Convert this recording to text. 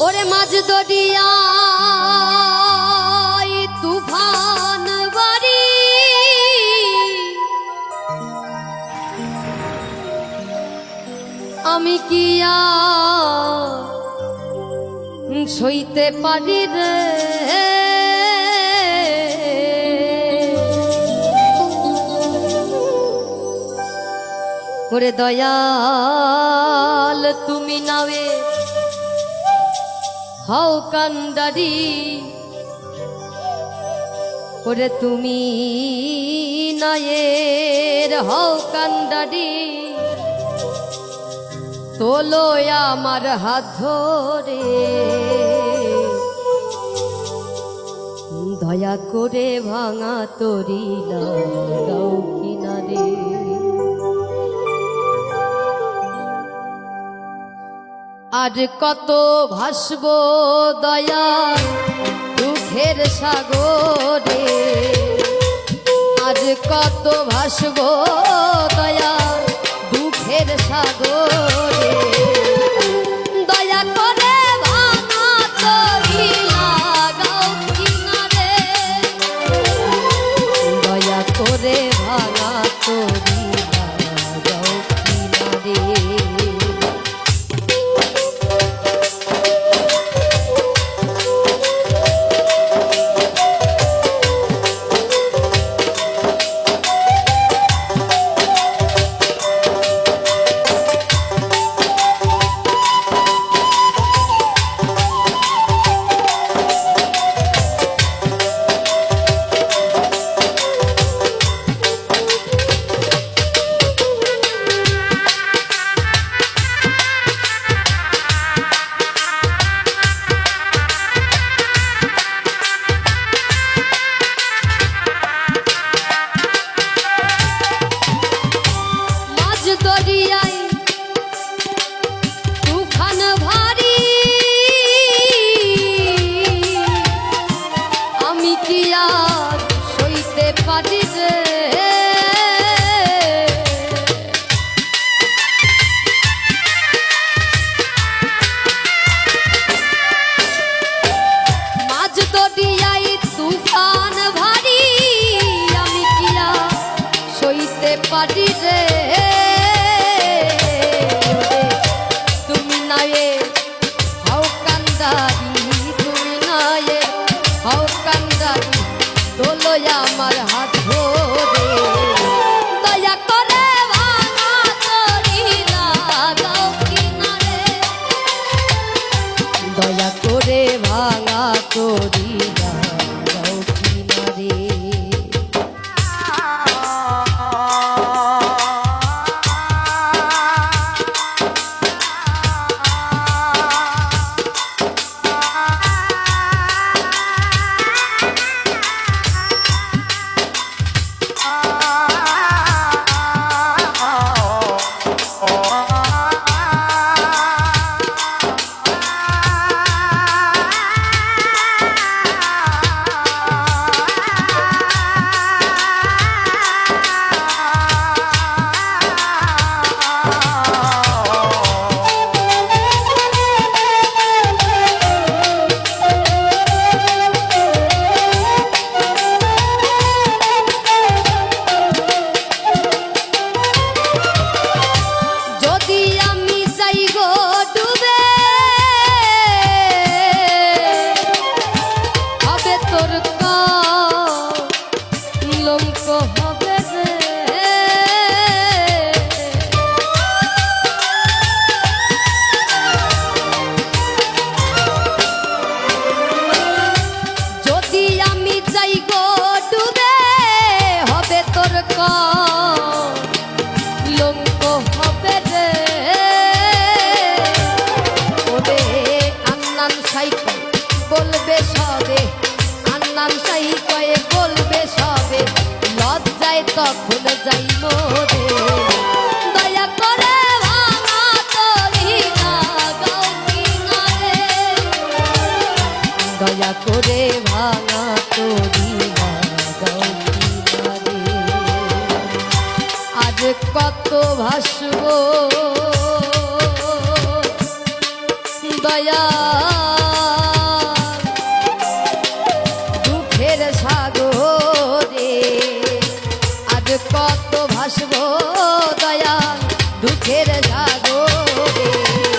ওরে মাঝ দরিয়ায় তুফান বাড়ি আমি কি সইতে পারি রে ওরে দয়াল তুমি নাওয়ে হাও কান্ডারি ওরে তুমি নায়ের হাও কান্ডারি তোলো আমার হাত ধরে দয়া করে ভাঙা তরি লাগাও কিনারে আর কত ভাসব দয়া দুঃখের সাগরে আর কত ভাসব দয়া দুঃখের সাগরে দয়া করে ভাঙা তরি লাগাও কিনারে দয়া করে ভাঙা তরি লাগাও কিনারে পারি রে তুমি নায়ে হাও কান্দারি তুমি নায়ে হাও কান্দারি তোলো আমার হাত ধরে দয়া করে ভাঙা তরি লাগাও কিনারে দয়া করে ভাঙা তরি লাগাও কিনারে বলবে সবে আন্নান সাই কয়ে বলবে সবে লজ্জায় তখন যাই মোরে দয়া করে ভাঙা তরি লাগাও কিনারে দয়া করে ভাঙা তরি লাগাও কিনারে আজ কত ভাসবো দয়া সাগরে